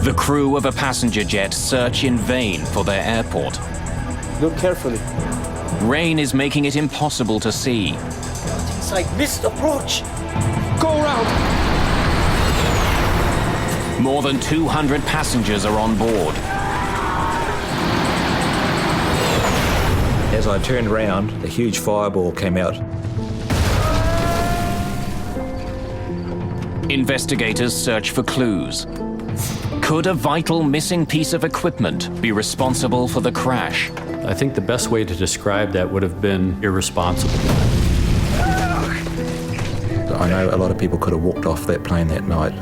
The crew of a passenger jet search in vain for their airport. Look carefully. Rain is making it impossible to see. It's like missed approach. Go around. More than 200 passengers are on board. As I turned around, a huge fireball came out. Investigators search for clues. Could a vital missing piece of equipment be responsible for the crash? I think the best way to describe that would have been irresponsible. I know a lot of people could have walked off that plane that night.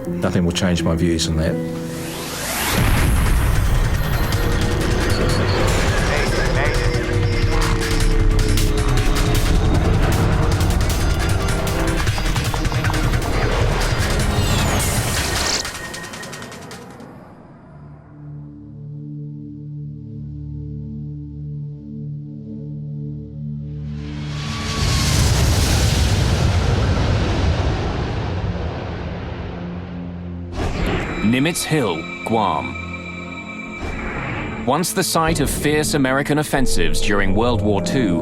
Nothing will change my views on that. Nimitz Hill, Guam. Once the site of fierce American offensives during World War II,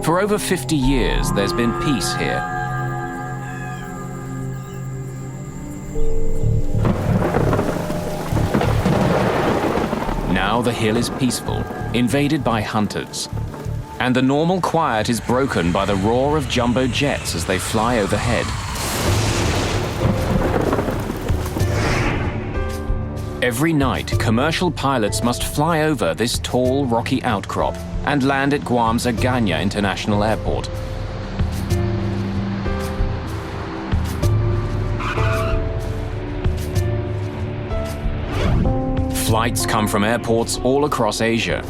for over 50 years there's been peace here. Now the hill is peaceful, invaded by hunters. And the normal quiet is broken by the roar of jumbo jets as they fly overhead. Every night, commercial pilots must fly over this tall, rocky outcrop and land at Guam's Agana International Airport. Flights come from airports all across Asia.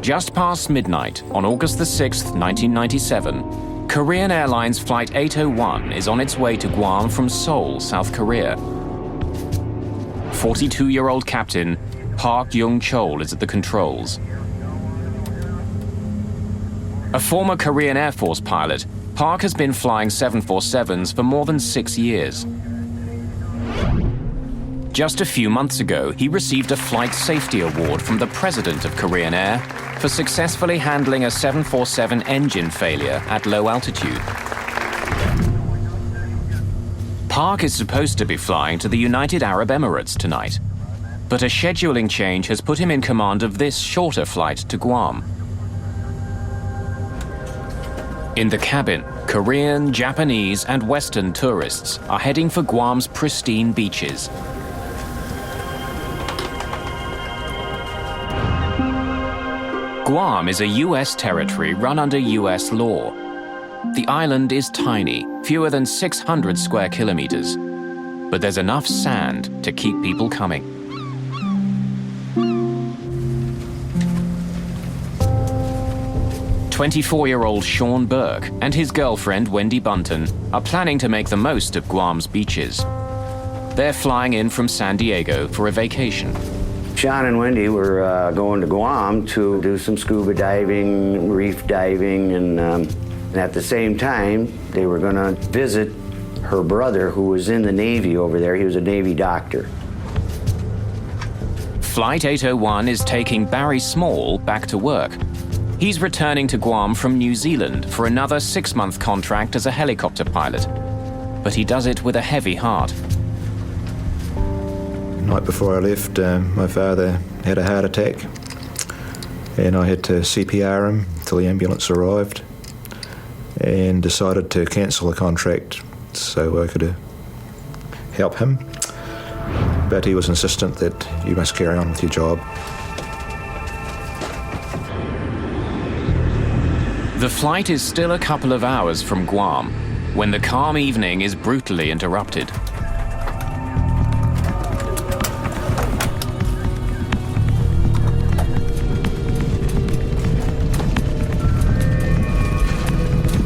Just past midnight, on August the 6th, 1997, Korean Airlines Flight 801 is on its way to Guam from Seoul, South Korea. 42-year-old captain Park Young-chol is at the controls. A former Korean Air Force pilot, Park has been flying 747s for more than 6 years. Just a few months ago, he received a Flight Safety Award from the President of Korean Air for successfully handling a 747 engine failure at low altitude. Park is supposed to be flying to the United Arab Emirates tonight, but a scheduling change has put him in command of this shorter flight to Guam. In the cabin, Korean, Japanese, and Western tourists are heading for Guam's pristine beaches. Guam is a U.S. territory run under U.S. law. The island is tiny, fewer than 600 square kilometers, but there's enough sand to keep people coming. "24-year-old Sean Burke and his girlfriend Wendy Bunton are planning to make the most of Guam's beaches. They're flying in from San Diego for a vacation. Sean and Wendy were going to Guam to do some scuba diving, reef diving, and at the same time, they were going to visit her brother, who was in the Navy over there. He was a Navy doctor. Flight 801 is taking Barry Small back to work. He's returning to Guam from New Zealand for another 6-month contract as a helicopter pilot. But he does it with a heavy heart. The night before I left, my father had a heart attack, and I had to CPR him till the ambulance arrived, and decided to cancel the contract so I could help him. But he was insistent that you must carry on with your job. The flight is still a couple of hours from Guam when the calm evening is brutally interrupted.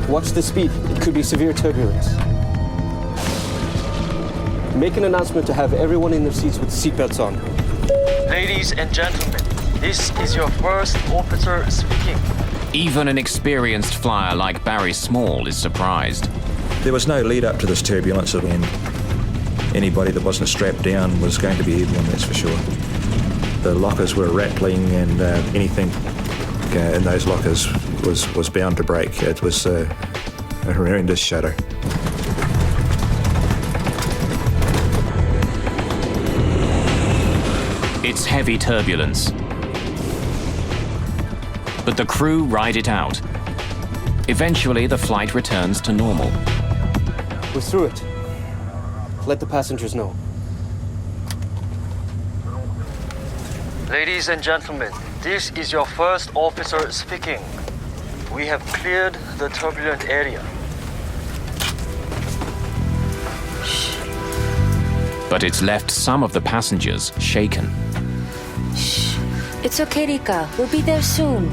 Watch the speed. It could be severe turbulence. Make an announcement to have everyone in their seats with seatbelts on. Ladies and gentlemen, this is your first officer speaking. Even an experienced flyer like Barry Small is surprised. There was no lead up to this turbulence when anybody that wasn't strapped down was going to be airborne, that's for sure. The lockers were rattling, and anything in those lockers was bound to break. It was a horrendous shudder. It's heavy turbulence. But the crew ride it out. Eventually, the flight returns to normal. We're through it. Let the passengers know. Ladies and gentlemen, this is your first officer speaking. We have cleared the turbulent area. But it's left some of the passengers shaken. Shh. It's okay, Rika. We'll be there soon.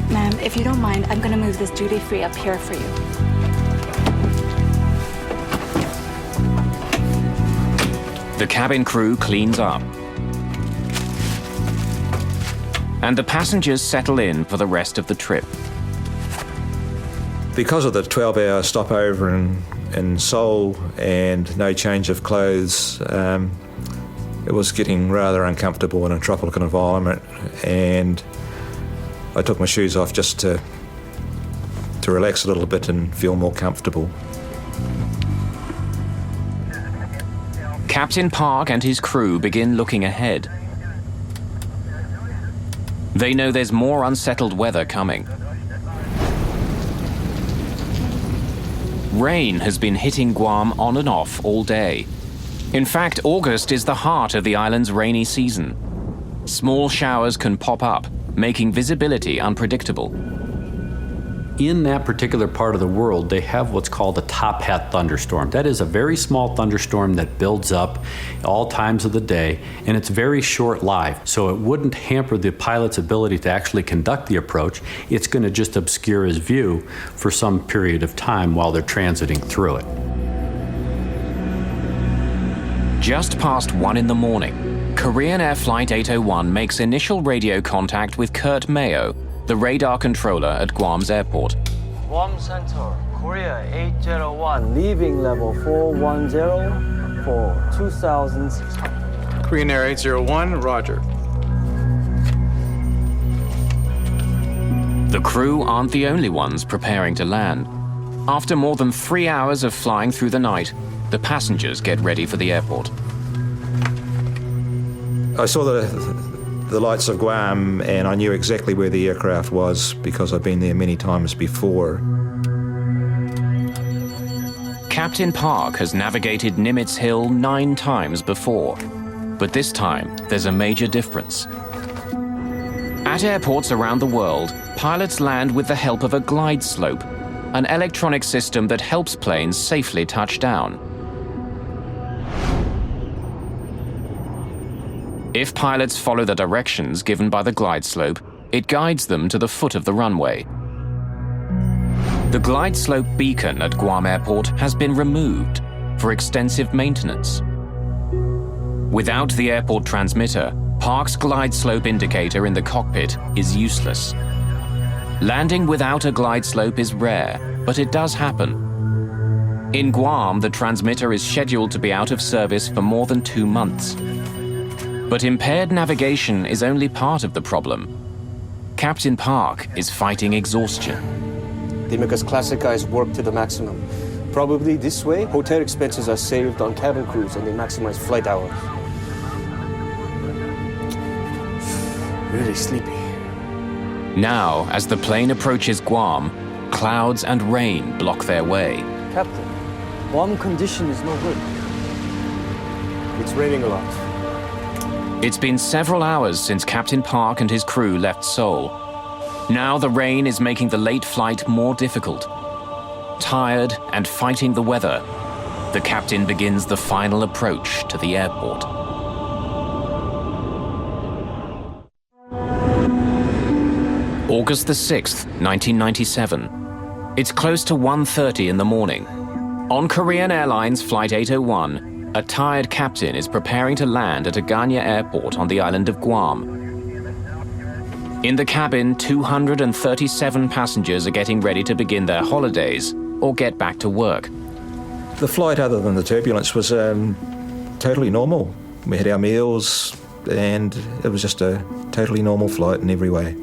Ma'am, if you don't mind, I'm gonna move this duty-free up here for you. The cabin crew cleans up. And the passengers settle in for the rest of the trip. Because of the 12-hour stopover in Seoul and no change of clothes, it was getting rather uncomfortable in a tropical environment, and I took my shoes off just to relax a little bit and feel more comfortable. Captain Park and his crew begin looking ahead. They know there's more unsettled weather coming. Rain has been hitting Guam on and off all day. In fact, August is the heart of the island's rainy season. Small showers can pop up, making visibility unpredictable. In that particular part of the world, they have what's called a top hat thunderstorm. That is a very small thunderstorm that builds up all times of the day, and it's very short-lived, so it wouldn't hamper the pilot's ability to actually conduct the approach. It's going to just obscure his view for some period of time while they're transiting through it. Just past 1 in the morning, Korean Air Flight 801 makes initial radio contact with Kurt Mayo, the radar controller at Guam's airport. Guam Center, Korea 801, leaving level 410 for 2,600. Korean Air 801, roger. The crew aren't the only ones preparing to land. After more than 3 hours of flying through the night, the passengers get ready for the airport. I saw the lights of Guam, and I knew exactly where the aircraft was because I've been there many times before. Captain Park has navigated Nimitz Hill 9 times before, but this time there's a major difference. At airports around the world, pilots land with the help of a glide slope, an electronic system that helps planes safely touch down. If pilots follow the directions given by the glide slope, it guides them to the foot of the runway. The glide slope beacon at Guam Airport has been removed for extensive maintenance. Without the airport transmitter, Park's glide slope indicator in the cockpit is useless. Landing without a glide slope is rare, but it does happen. In Guam, the transmitter is scheduled to be out of service for more than 2 months. But impaired navigation is only part of the problem. Captain Park is fighting exhaustion. They make us classic guys work to the maximum. Probably this way, hotel expenses are saved on cabin crews and they maximize flight hours. Really sleepy. Now, as the plane approaches Guam, clouds and rain block their way. Captain, Guam condition is no good. It's raining a lot. It's been several hours since Captain Park and his crew left Seoul. Now the rain is making the late flight more difficult. Tired and fighting the weather, the captain begins the final approach to the airport. August the 6th, 1997. It's close to 1:30 in the morning. On Korean Airlines Flight 801, a tired captain is preparing to land at Agana Airport on the island of Guam. In the cabin, 237 passengers are getting ready to begin their holidays or get back to work. The flight, other than the turbulence, was totally normal. We had our meals, and it was just a totally normal flight in every way.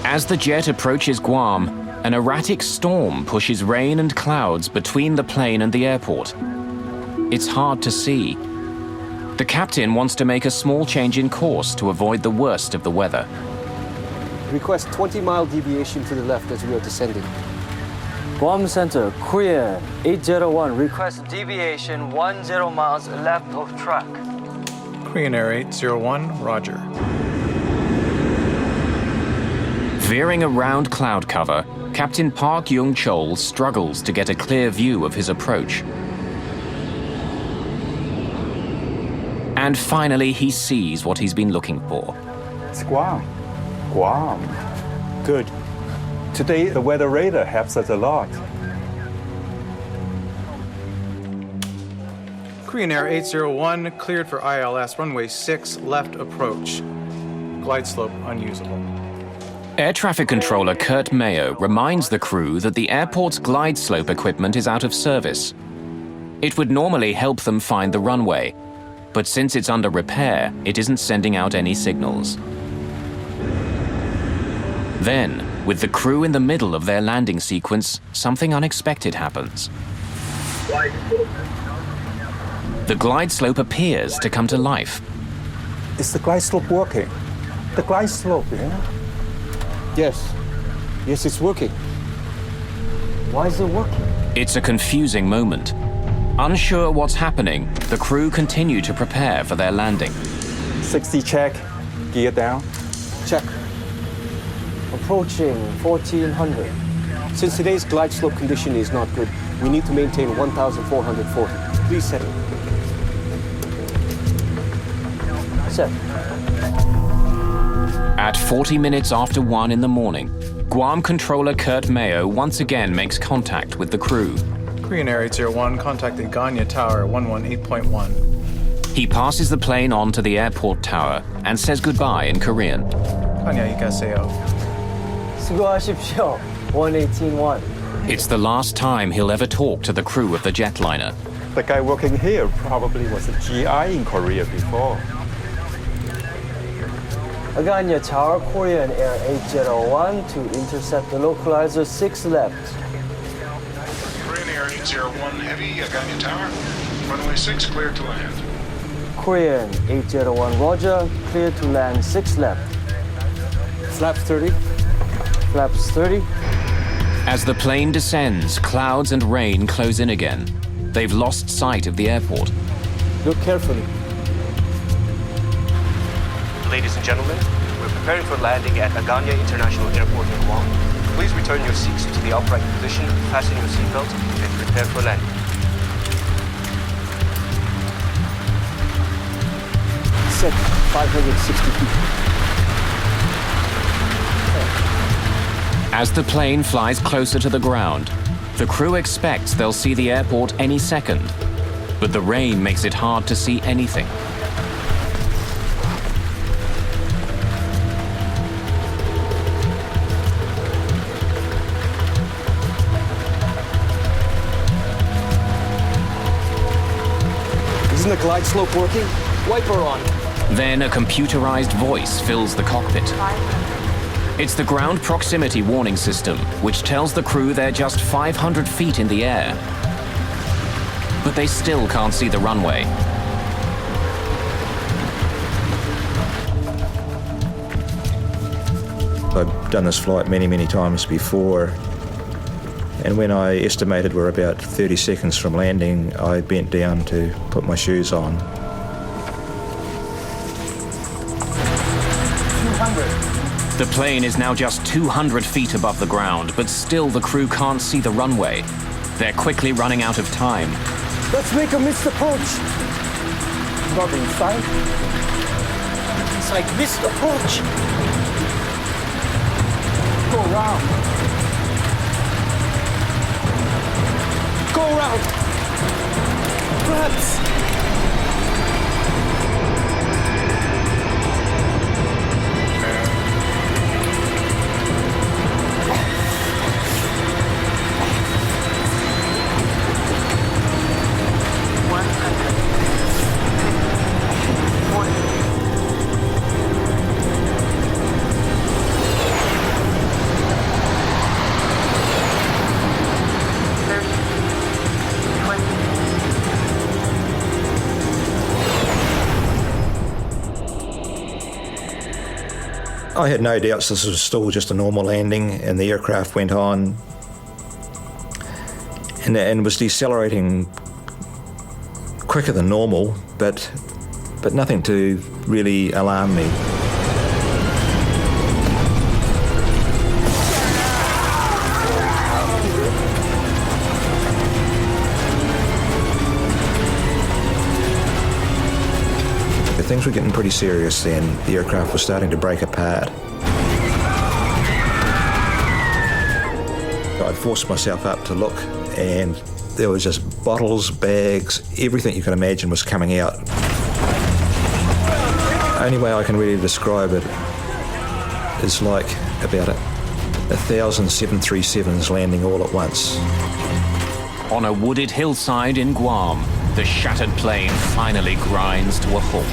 As the jet approaches Guam, an erratic storm pushes rain and clouds between the plane and the airport. It's hard to see. The captain wants to make a small change in course to avoid the worst of the weather. Request 20-mile deviation to the left as we are descending. Guam Center, Korean 801, request deviation 10 miles left of track. Korean Air 801, Roger. Veering around cloud cover, Captain Park Young-chol struggles to get a clear view of his approach. And finally, he sees what he's been looking for. It's Guam. Guam. Good. Today, the weather radar helps us a lot. Korean Air 801, cleared for ILS, runway 6, left approach. Glide slope unusable. Air traffic controller Kurt Mayo reminds the crew that the airport's glide slope equipment is out of service. It would normally help them find the runway, but since it's under repair, it isn't sending out any signals. Then, with the crew in the middle of their landing sequence, something unexpected happens. The glide slope appears to come to life. Is the glide slope working? The glide slope, yeah? Yes. Yes, it's working. Why is it working? It's a confusing moment. Unsure what's happening, the crew continue to prepare for their landing. 60 check, gear down. Check. Approaching 1400. Since today's glide slope condition is not good, we need to maintain 1440. Please set it. Set. At 40 minutes after 1 in the morning, Guam controller Kurt Mayo once again makes contact with the crew. Korean Air 801, contacting Ganya Tower 118.1. He passes the plane on to the airport tower and says goodbye in Korean. Ganya Ikaseo. 수고하십시오. 118.1. It's the last time he'll ever talk to the crew of the jetliner. The guy working here probably was a GI in Korea before. Aganya Tower, Korean Air 801 to intercept the localizer 6 left. Korean Air 801 Heavy, Aganya Tower. Runway 6 cleared to land. Korean 801 Roger, clear to land 6 left. Flaps 30. Flaps 30. As the plane descends, clouds and rain close in again. They've lost sight of the airport. Look carefully. Ladies and gentlemen, we're preparing for landing at Aganya International Airport in Guam. Please return your seats to the upright position, fasten your seatbelt, and prepare for landing. Set 560 feet. As the plane flies closer to the ground, the crew expects they'll see the airport any second. But the rain makes it hard to see anything. Isn't the glide slope working? Wiper on. Then a computerized voice fills the cockpit. It's the ground proximity warning system, which tells the crew they're just 500 feet in the air. But they still can't see the runway. I've done this flight many, many times before, and when I estimated we're about 30 seconds from landing, I bent down to put my shoes on. 200. The plane is now just 200 feet above the ground, but still the crew can't see the runway. They're quickly running out of time. Let's make a missed approach. Not inside. It's like missed approach. Go around. Go around. Perhaps. I had no doubts this was still just a normal landing, and the aircraft went on and was decelerating quicker than normal, but nothing to really alarm me. Things were getting pretty serious then. The aircraft was starting to break apart. I forced myself up to look, and there was just bottles, bags, everything you can imagine was coming out. Only way I can really describe it is like about 1,000 737s landing all at once. On a wooded hillside in Guam, the shattered plane finally grinds to a halt.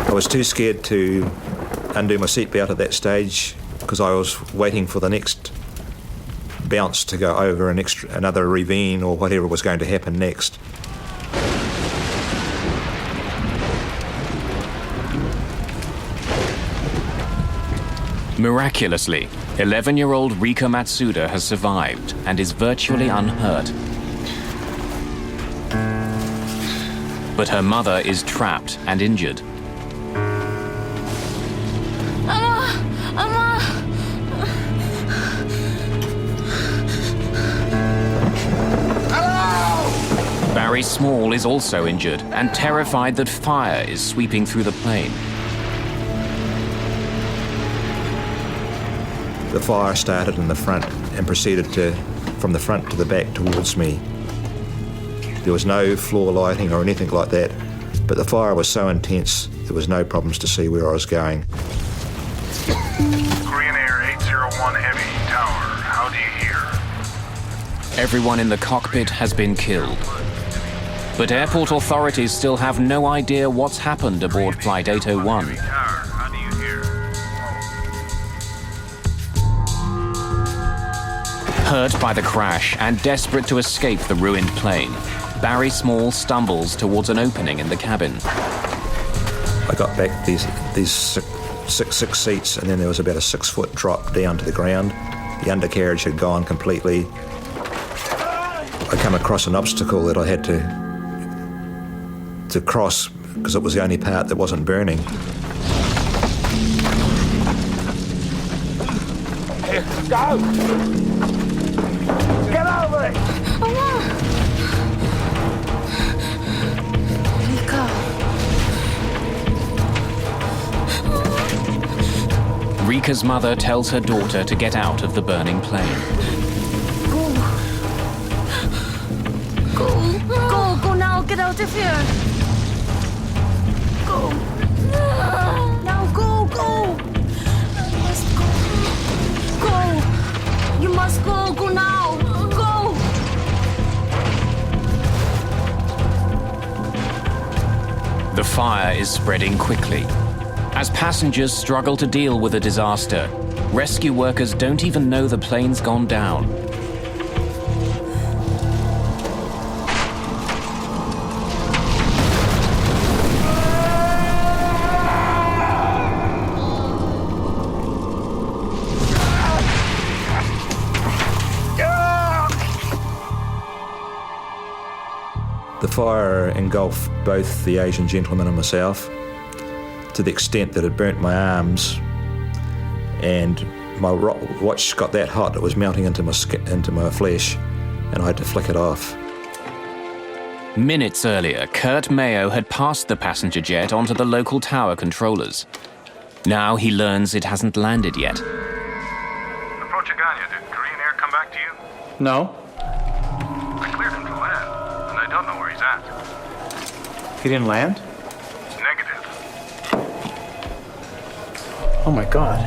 I was too scared to undo my seatbelt at that stage because I was waiting for the next bounce to go over another ravine or whatever was going to happen next. Miraculously, 11-year-old Rika Matsuda has survived and is virtually unhurt. But her mother is trapped and injured. Barry Small is also injured and terrified that fire is sweeping through the plane. The fire started in the front and proceeded from the front to the back towards me. There was no floor lighting or anything like that, but the fire was so intense there was no problems to see where I was going. Korean Air 801 Heavy, Tower, how do you hear? Everyone in the cockpit has been killed. But airport authorities still have no idea what's happened aboard Flight 801. How do you hear? Hurt by the crash and desperate to escape the ruined plane, Barry Small stumbles towards an opening in the cabin. I got back these six seats, and then there was about a 6-foot drop down to the ground. The undercarriage had gone completely. I come across an obstacle that I had to cross because it was the only part that wasn't burning. Here, go! Get over it! Rika's mother tells her daughter to get out of the burning plane. Go now, get out of here. Go. Now go. You must go. Go. You must go now. Go. The fire is spreading quickly. As passengers struggle to deal with the disaster, rescue workers don't even know the plane's gone down. The fire engulfed both the Asian gentleman and myself to the extent that it burnt my arms, and my watch got that hot it was melting into my flesh, and I had to flick it off. Minutes earlier, Kurt Mayo had passed the passenger jet onto the local tower controllers. Now he learns it hasn't landed yet. Approach Aganya, did Korean Air come back to you? No? I cleared him to land, and I don't know where he's at. He didn't land? Negative. Oh my God.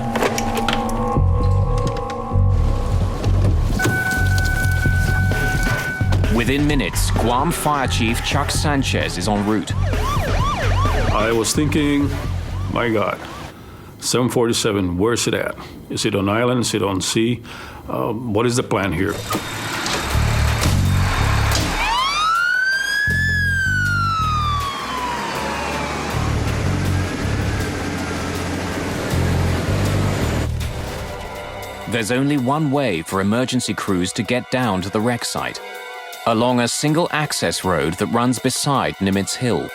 Within minutes, Guam Fire Chief Chuck Sanchez is en route. I was thinking, my God, 747, where's it at? Is it on island? Is it on sea? What is the plan here? There's only one way for emergency crews to get down to the wreck site, along a single access road that runs beside Nimitz Hill.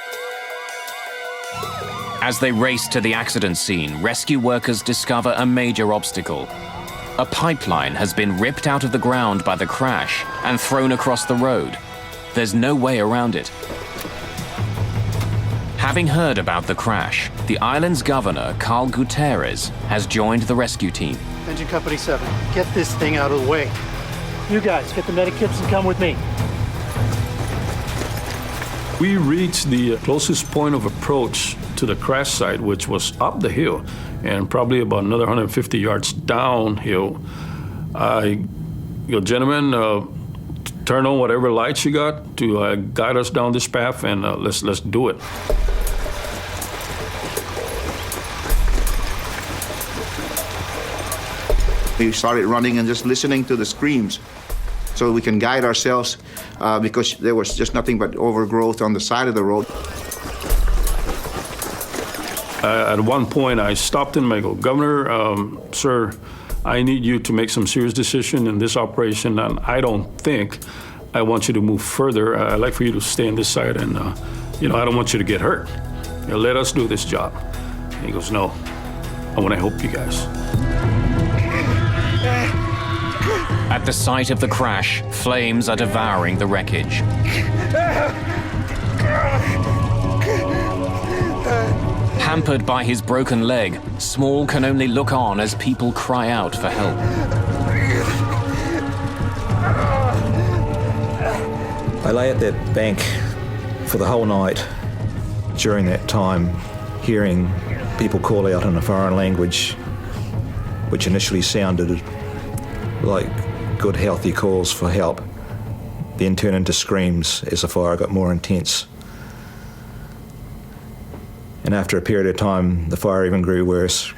As they race to the accident scene, rescue workers discover a major obstacle. A pipeline has been ripped out of the ground by the crash and thrown across the road. There's no way around it. Having heard about the crash, the island's governor, Carl Gutierrez, has joined the rescue team. Engine Company 7, get this thing out of the way. You guys, get the medikits and come with me. We reached the closest point of approach to the crash site, which was up the hill and probably about another 150 yards downhill. I go, gentlemen, turn on whatever lights you got to guide us down this path, and let's do it. We started running and just listening to the screams so we can guide ourselves because there was just nothing but overgrowth on the side of the road. At one point, I stopped him and I go, Governor, sir, I need you to make some serious decision in this operation, and I don't think I want you to move further. I'd like for you to stay on this side, and I don't want you to get hurt. Let us do this job. And he goes, no, I want to help you guys. At the site of the crash, flames are devouring the wreckage. Hampered by his broken leg, Small can only look on as people cry out for help. I lay at that bank for the whole night. During that time, hearing people call out in a foreign language, which initially sounded like good, healthy calls for help, then turned into screams as the fire got more intense. And after a period of time, the fire even grew worse,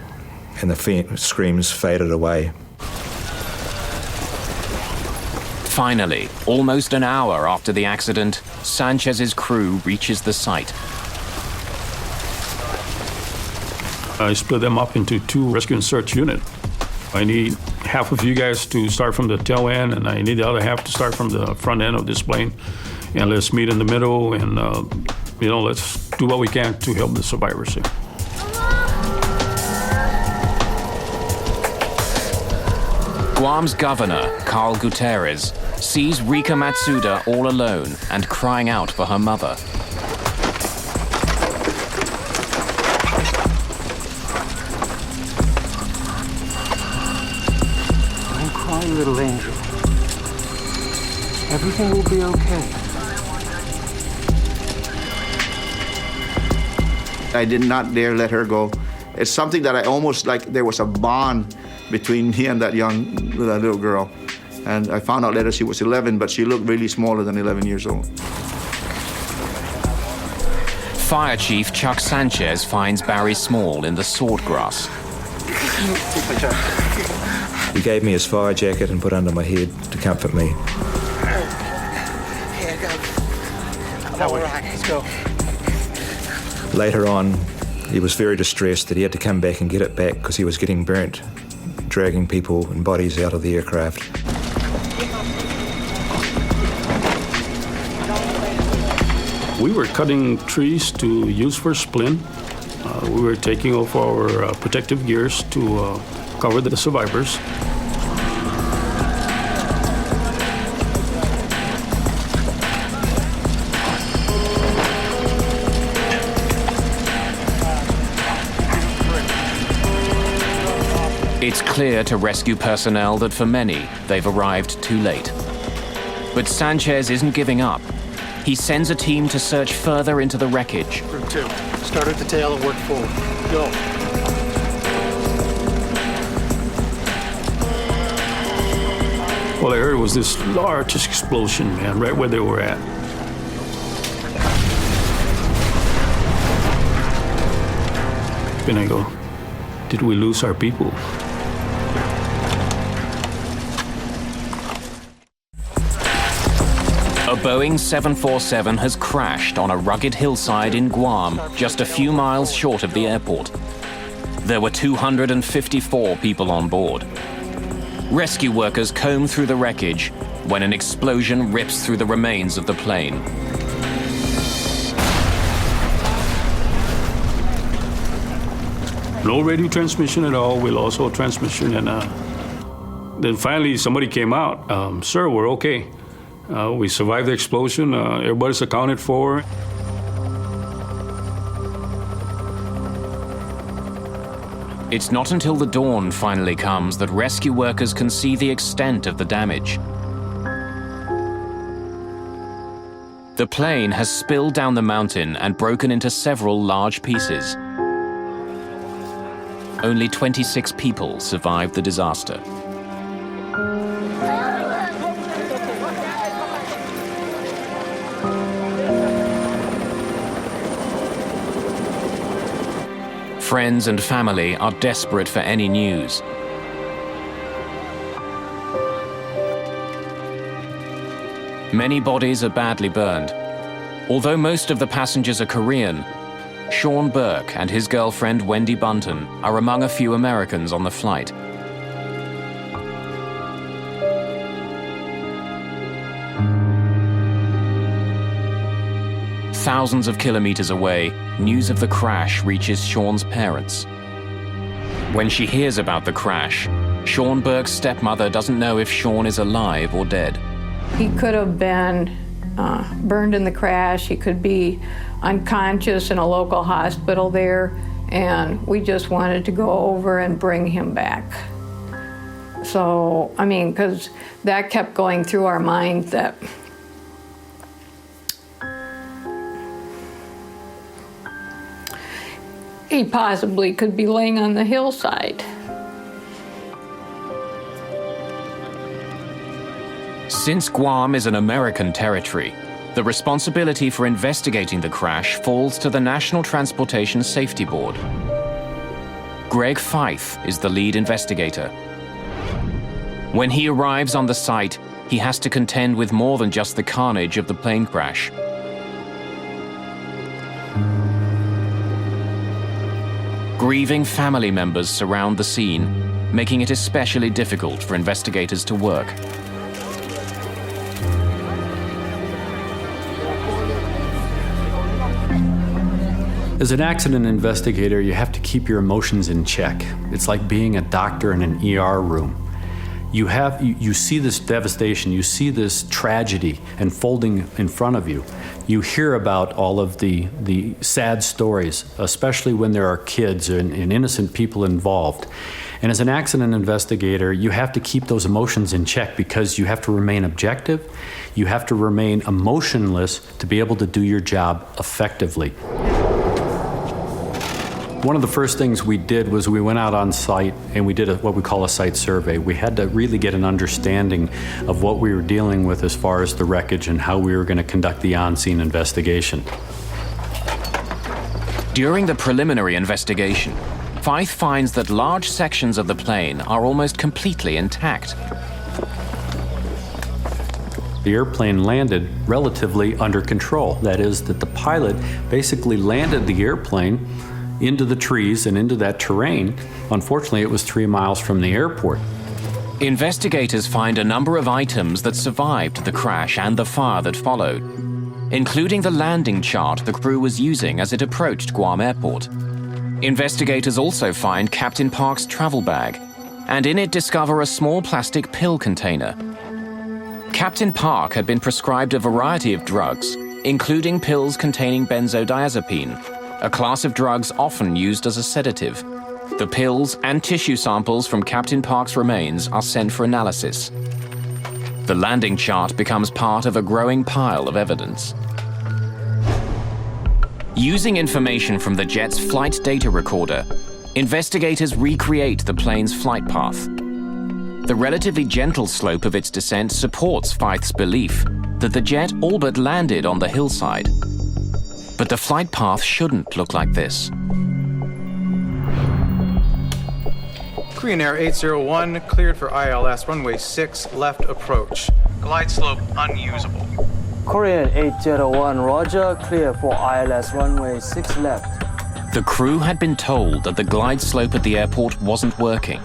and the screams faded away. Finally, almost an hour after the accident, Sanchez's crew reaches the site. I split them up into 2 rescue and search units. I need half of you guys to start from the tail end, and I need the other half to start from the front end of this plane. And let's meet in the middle, and let's do what we can to help the survivors here. Guam's governor, Carl Gutierrez, sees Rika Matsuda all alone and crying out for her mother. Don't cry, little angel. Everything will be okay. I did not dare let her go. It's something that I almost like there was a bond between me and that little girl. And I found out later she was 11, but she looked really smaller than 11 years old. Fire Chief Chuck Sanchez finds Barry Small in the swordgrass. He gave me his fire jacket and put under my head to comfort me. Here, go. All right, let's go. Later on, he was very distressed that he had to come back and get it back because he was getting burnt, dragging people and bodies out of the aircraft. We were cutting trees to use for splint. We were taking off our protective gears to cover the survivors. It's clear to rescue personnel that for many, they've arrived too late. But Sanchez isn't giving up. He sends a team to search further into the wreckage. Group 2, start at the tail and work forward. Go. All I heard was this large explosion, man, right where they were at. And I go, did we lose our people? A Boeing 747 has crashed on a rugged hillside in Guam, just a few miles short of the airport. There were 254 people on board. Rescue workers comb through the wreckage when an explosion rips through the remains of the plane. No radio transmission at all. We lost all transmission, and then finally somebody came out. Sir, we're okay. We survived the explosion. Everybody's accounted for. It's not until the dawn finally comes that rescue workers can see the extent of the damage. The plane has spilled down the mountain and broken into several large pieces. Only 26 people survived the disaster. Friends and family are desperate for any news. Many bodies are badly burned. Although most of the passengers are Korean, Sean Burke and his girlfriend Wendy Bunton are among a few Americans on the flight. Thousands of kilometers away, news of the crash reaches Sean's parents. When she hears about the crash, Sean Burke's stepmother doesn't know if Sean is alive or dead. He could have been burned in the crash. He could be unconscious in a local hospital there, and we just wanted to go over and bring him back. So, I mean, because that kept going through our mind that he possibly could be laying on the hillside. Since Guam is an American territory, the responsibility for investigating the crash falls to the National Transportation Safety Board. Greg Fife is the lead investigator. When he arrives on the site, he has to contend with more than just the carnage of the plane crash. Grieving family members surround the scene, making it especially difficult for investigators to work. As an accident investigator, you have to keep your emotions in check. It's like being a doctor in an ER room. You see this devastation, you see this tragedy unfolding in front of you. You hear about all of the sad stories, especially when there are kids and innocent people involved. And as an accident investigator, you have to keep those emotions in check because you have to remain objective, you have to remain emotionless to be able to do your job effectively. One of the first things we did was we went out on site and we did what we call a site survey. We had to really get an understanding of what we were dealing with as far as the wreckage and how we were going to conduct the on-scene investigation. During the preliminary investigation, Fife finds that large sections of the plane are almost completely intact. The airplane landed relatively under control. That is, that the pilot basically landed the airplane into the trees and into that terrain. Unfortunately, it was 3 miles from the airport. Investigators find a number of items that survived the crash and the fire that followed, including the landing chart the crew was using as it approached Guam Airport. Investigators also find Captain Park's travel bag, and in it discover a small plastic pill container. Captain Park had been prescribed a variety of drugs, including pills containing benzodiazepine, a class of drugs often used as a sedative. The pills and tissue samples from Captain Park's remains are sent for analysis. The landing chart becomes part of a growing pile of evidence. Using information from the jet's flight data recorder, investigators recreate the plane's flight path. The relatively gentle slope of its descent supports Feith's belief that the jet all but landed on the hillside. But the flight path shouldn't look like this. Korean Air 801 cleared for ILS runway 6 left approach. Glide slope unusable. Korean 801, roger, clear for ILS runway 6 left. The crew had been told that the glide slope at the airport wasn't working.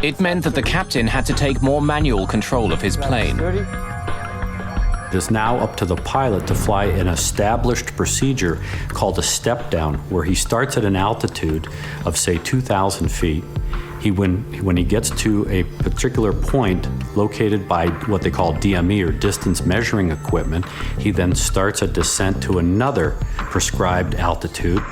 It meant that the captain had to take more manual control of his plane. It is now up to the pilot to fly an established procedure called a step down, where he starts at an altitude of, say, 2,000 feet. When he gets to a particular point located by what they call DME, or distance measuring equipment, he then starts a descent to another prescribed altitude.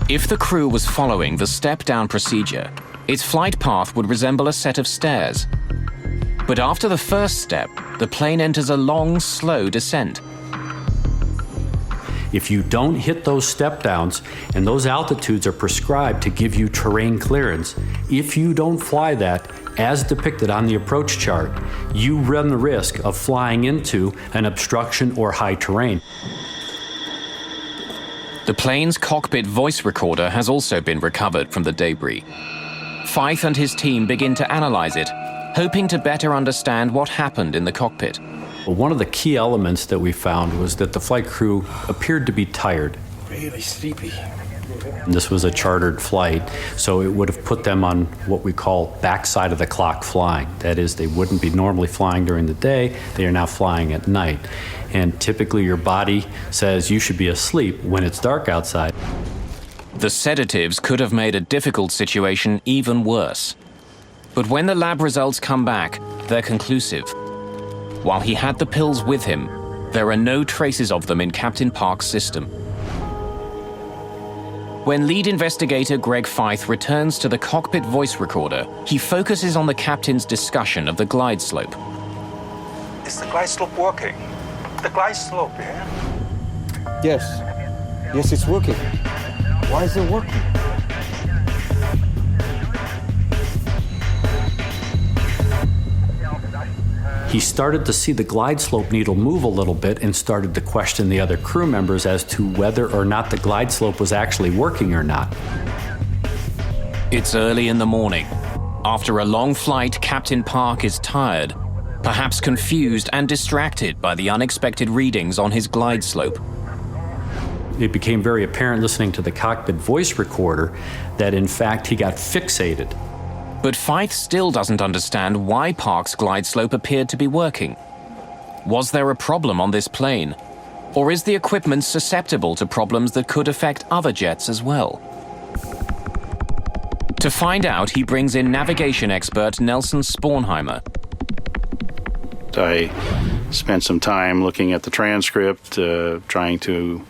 If the crew was following the step-down procedure, its flight path would resemble a set of stairs. But after the first step, the plane enters a long, slow descent. If you don't hit those step downs, and those altitudes are prescribed to give you terrain clearance, if you don't fly that as depicted on the approach chart, you run the risk of flying into an obstruction or high terrain. The plane's cockpit voice recorder has also been recovered from the debris. Feith and his team begin to analyze it, hoping to better understand what happened in the cockpit. One of the key elements that we found was that the flight crew appeared to be tired. Really sleepy. And this was a chartered flight, so it would have put them on what we call backside of the clock flying. That is, they wouldn't be normally flying during the day, they are now flying at night. And typically your body says you should be asleep when it's dark outside. The sedatives could have made a difficult situation even worse. But when the lab results come back, they're conclusive. While he had the pills with him, there are no traces of them in Captain Park's system. When lead investigator Greg Feith returns to the cockpit voice recorder, he focuses on the captain's discussion of the glide slope. Is the glide slope working? The glide slope, yeah? Yes. Yes, it's working. Why is it working? He started to see the glide slope needle move a little bit and started to question the other crew members as to whether or not the glide slope was actually working or not. It's early in the morning. After a long flight, Captain Park is tired, perhaps confused and distracted by the unexpected readings on his glide slope. It became very apparent listening to the cockpit voice recorder that in fact he got fixated. But Feith still doesn't understand why Park's glide slope appeared to be working. Was there a problem on this plane? Or is the equipment susceptible to problems that could affect other jets as well? To find out, he brings in navigation expert Nelson Spornheimer. I spent some time looking at the transcript, trying to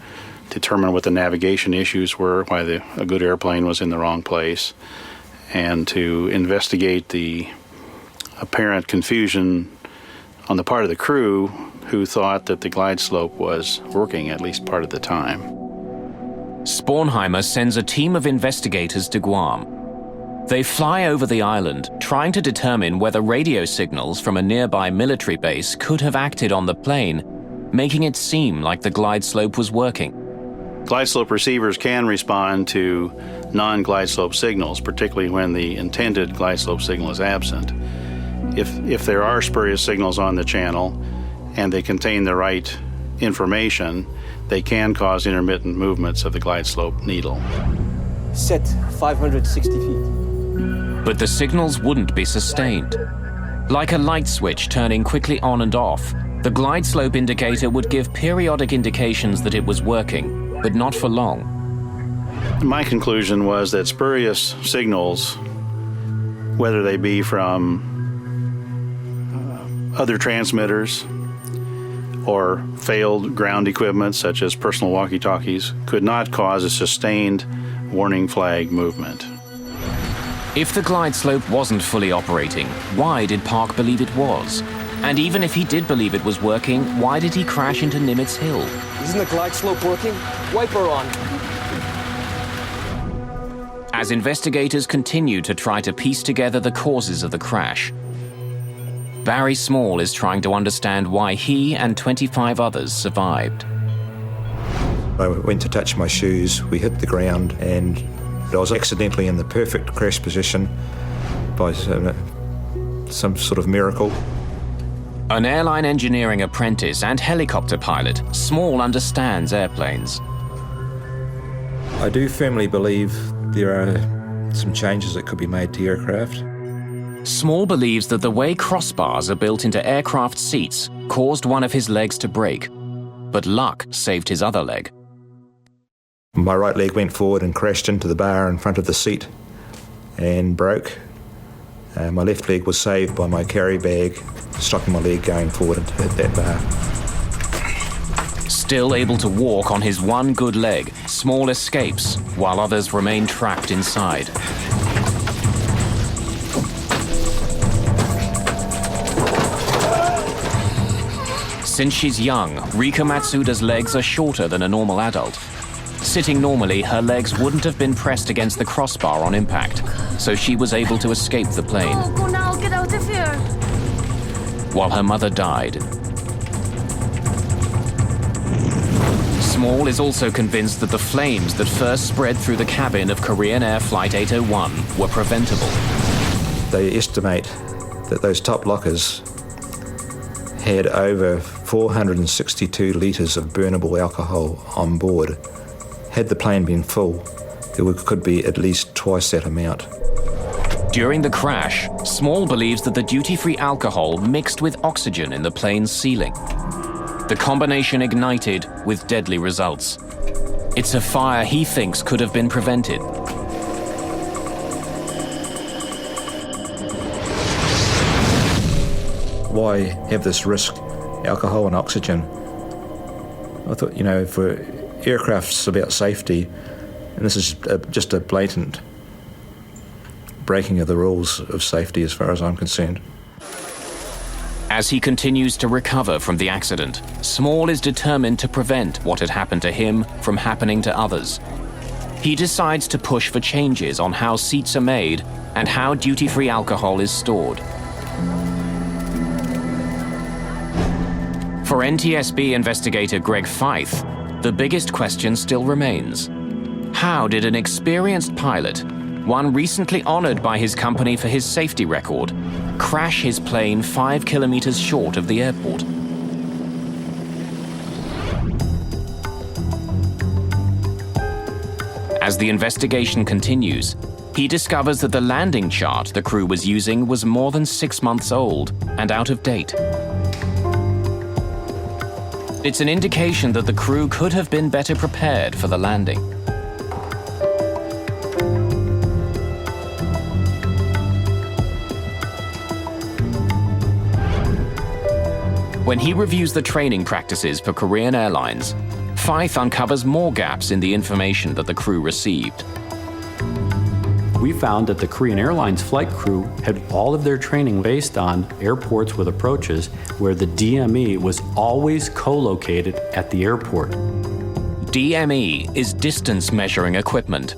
determine what the navigation issues were, why a good airplane was in the wrong place, and to investigate the apparent confusion on the part of the crew who thought that the glide slope was working at least part of the time. Spornheimer sends a team of investigators to Guam. They fly over the island, trying to determine whether radio signals from a nearby military base could have acted on the plane, making it seem like the glide slope was working. Glide slope receivers can respond to non-glide slope signals, particularly when the intended glide slope signal is absent. If there are spurious signals on the channel and they contain the right information, they can cause intermittent movements of the glide slope needle. Set 560 feet. But the signals wouldn't be sustained. Like a light switch turning quickly on and off, the glide slope indicator would give periodic indications that it was working, but not for long. My conclusion was that spurious signals, whether they be from other transmitters or failed ground equipment such as personal walkie-talkies, could not cause a sustained warning flag movement. If the glide slope wasn't fully operating, why did Park believe it was? And even if he did believe it was working, why did he crash into Nimitz Hill? Isn't the glide slope working? Wiper on. as investigators continue to try to piece together the causes of the crash. Barry Small is trying to understand why he and 25 others survived. I went to touch my shoes, we hit the ground, and I was accidentally in the perfect crash position by some sort of miracle. An airline engineering apprentice and helicopter pilot, Small understands airplanes. I do firmly believe there are some changes that could be made to aircraft. Small believes that the way crossbars are built into aircraft seats caused one of his legs to break, but luck saved his other leg. My right leg went forward and crashed into the bar in front of the seat and broke. My left leg was saved by my carry bag stopping my leg going forward to hit that bar. Still able to walk on his one good leg, Small escapes while others remain trapped inside. Since she's young, Rika Matsuda's legs are shorter than a normal adult. Sitting normally, her legs wouldn't have been pressed against the crossbar on impact, so she was able to escape the plane. Oh, go now, get out of here. While her mother died. Small is also convinced that the flames that first spread through the cabin of Korean Air Flight 801 were preventable. They estimate that those top lockers had over 462 litres of burnable alcohol on board. Had the plane been full, there could be at least twice that amount. During the crash, Small believes that the duty-free alcohol mixed with oxygen in the plane's ceiling. The combination ignited with deadly results. It's a fire he thinks could have been prevented. Why have this risk, alcohol and oxygen? I thought, for aircraft's about safety, and this is just a blatant breaking of the rules of safety as far as I'm concerned. As he continues to recover from the accident, Small is determined to prevent what had happened to him from happening to others. He decides to push for changes on how seats are made and how duty-free alcohol is stored. For NTSB investigator Greg Feith, the biggest question still remains. How did an experienced pilot, one recently honored by his company for his safety record, crash his plane 5 kilometers short of the airport? As the investigation continues, he discovers that the landing chart the crew was using was more than 6 months old and out of date. It's an indication that the crew could have been better prepared for the landing. When he reviews the training practices for Korean Airlines, Feith uncovers more gaps in the information that the crew received. We found that the Korean Airlines flight crew had all of their training based on airports with approaches where the DME was always co-located at the airport. DME is distance measuring equipment,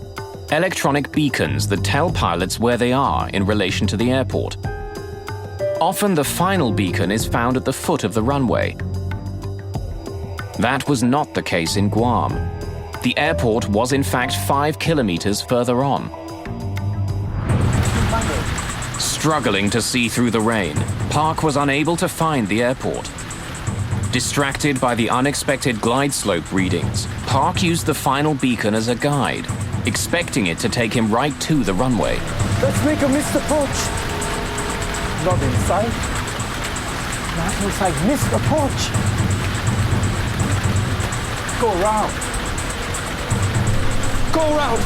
electronic beacons that tell pilots where they are in relation to the airport. Often the final beacon is found at the foot of the runway. That was not the case in Guam. The airport was in fact 5 kilometers further on. Struggling to see through the rain, Park was unable to find the airport. Distracted by the unexpected glide slope readings, Park used the final beacon as a guide, expecting it to take him right to the runway. Let's make a missed approach. Not inside. Not inside. Missed approach. Go around. Go around.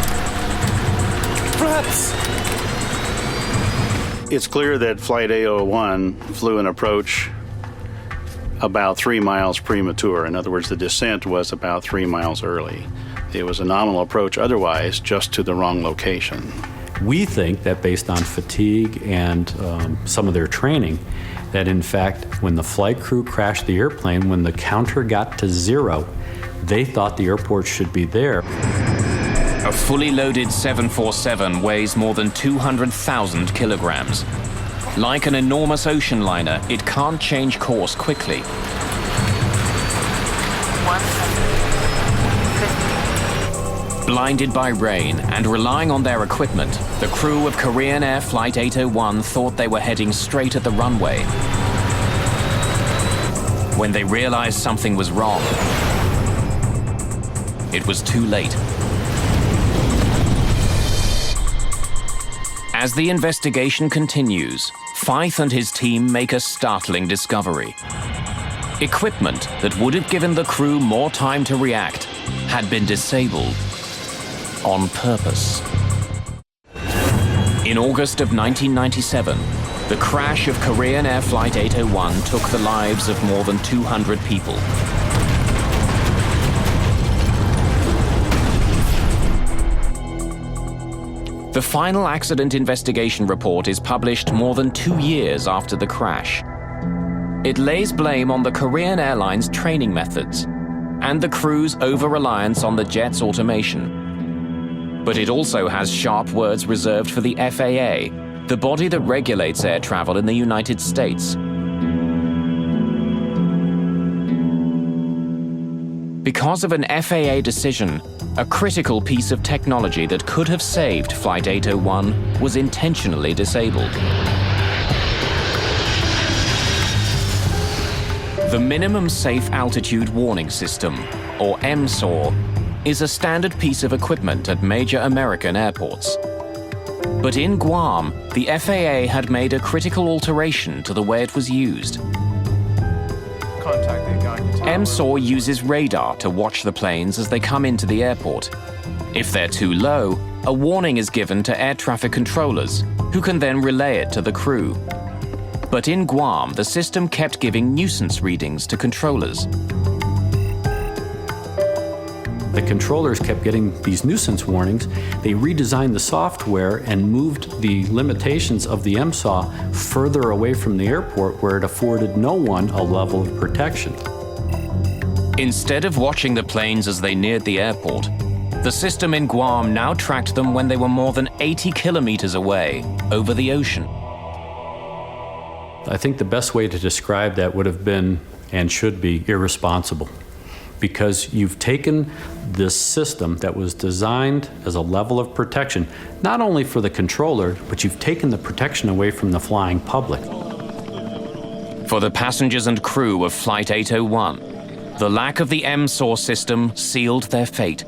Flaps. It's clear that Flight 801 flew an approach about 3 miles premature. In other words, the descent was about 3 miles early. It was a nominal approach otherwise, just to the wrong location. We think that based on fatigue and some of their training, that in fact, when the flight crew crashed the airplane, when the counter got to 0, they thought the airport should be there. A fully loaded 747 weighs more than 200,000 kilograms. Like an enormous ocean liner, it can't change course quickly. Blinded by rain and relying on their equipment, the crew of Korean Air Flight 801 thought they were heading straight at the runway. When they realized something was wrong, it was too late. As the investigation continues, Fyfe and his team make a startling discovery. Equipment that would have given the crew more time to react had been disabled on purpose. In August of 1997, the crash of Korean Air Flight 801 took the lives of more than 200 people. The final accident investigation report is published more than 2 years after the crash. It lays blame on the Korean Airlines training methods and the crew's over-reliance on the jet's automation. But it also has sharp words reserved for the FAA, the body that regulates air travel in the United States. Because of an FAA decision, a critical piece of technology that could have saved Flight 801 was intentionally disabled. The Minimum Safe Altitude Warning System, or MSAW, is a standard piece of equipment at major American airports. But in Guam, the FAA had made a critical alteration to the way it was used. MSAW uses radar to watch the planes as they come into the airport. If they're too low, a warning is given to air traffic controllers, who can then relay it to the crew. But in Guam, the system kept giving nuisance readings to controllers. The controllers kept getting these nuisance warnings. They redesigned the software and moved the limitations of the MSAW further away from the airport, where it afforded no one a level of protection. Instead of watching the planes as they neared the airport, the system in Guam now tracked them when they were more than 80 kilometers away, over the ocean. I think the best way to describe that would have been, and should be, irresponsible. Because you've taken this system that was designed as a level of protection, not only for the controller, but you've taken the protection away from the flying public. For the passengers and crew of Flight 801, the lack of the MSAW system sealed their fate.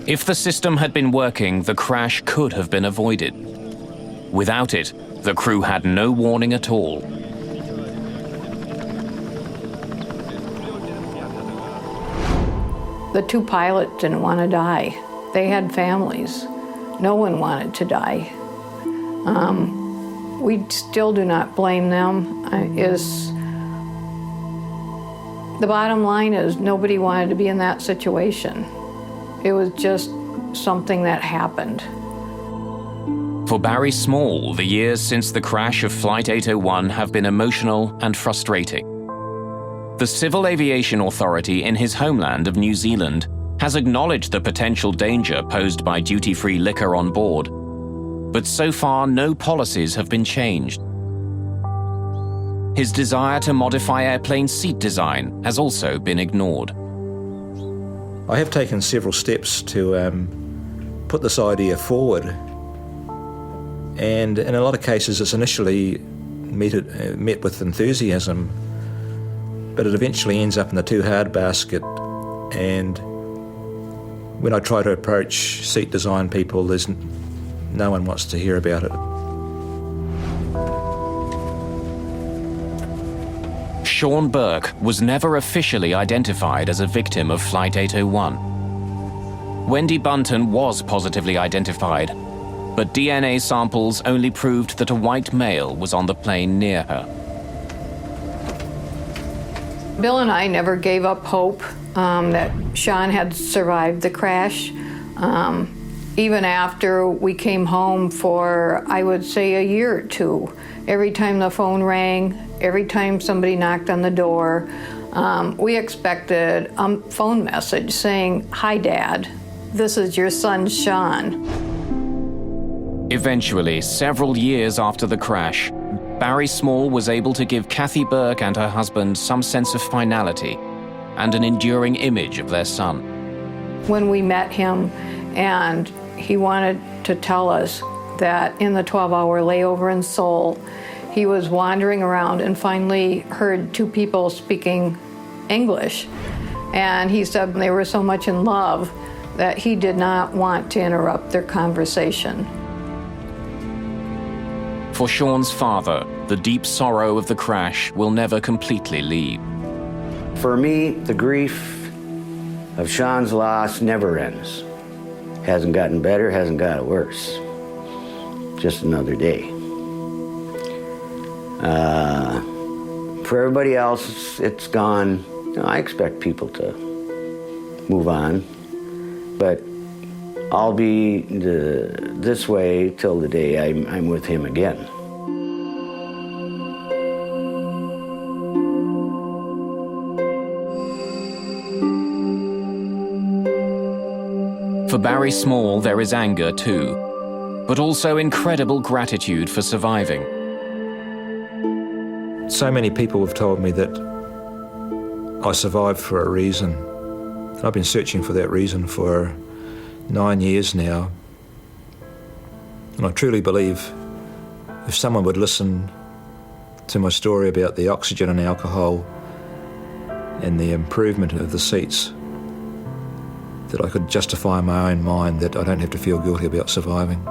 If the system had been working, the crash could have been avoided. Without it, the crew had no warning at all. The two pilots didn't want to die. They had families. No one wanted to die. We still do not blame them. The bottom line is nobody wanted to be in that situation. It was just something that happened. For Barry Small, the years since the crash of Flight 801 have been emotional and frustrating. The Civil Aviation Authority in his homeland of New Zealand has acknowledged the potential danger posed by duty-free liquor on board, but so far no policies have been changed. His desire to modify airplane seat design has also been ignored. I have taken several steps to put this idea forward, and in a lot of cases it's initially met with enthusiasm, but it eventually ends up in the too hard basket. And when I try to approach seat design people, no one wants to hear about it. Sean Burke was never officially identified as a victim of Flight 801. Wendy Bunton was positively identified, but DNA samples only proved that a white male was on the plane near her. Bill and I never gave up hope that Sean had survived the crash. Even after we came home for, I would say, a year or two, every time the phone rang, every time somebody knocked on the door, we expected a phone message saying, "Hi, Dad," this is your son, Sean. Eventually, several years after the crash, Barry Small was able to give Kathy Burke and her husband some sense of finality and an enduring image of their son. When we met him, and he wanted to tell us that in the 12-hour layover in Seoul, he was wandering around and finally heard two people speaking English. And he said they were so much in love that he did not want to interrupt their conversation. For Sean's father, the deep sorrow of the crash will never completely leave. For me, the grief of Sean's loss never ends. Hasn't gotten better, hasn't got worse. Just another day. For everybody else, it's gone. You know, I expect people to move on, but I'll be this way till the day I'm with him again. For Barry Small, there is anger too, but also incredible gratitude for surviving. So many people have told me that I survived for a reason. And I've been searching for that reason for 9 years now. And I truly believe if someone would listen to my story about the oxygen and alcohol and the improvement of the seats, that I could justify in my own mind that I don't have to feel guilty about surviving.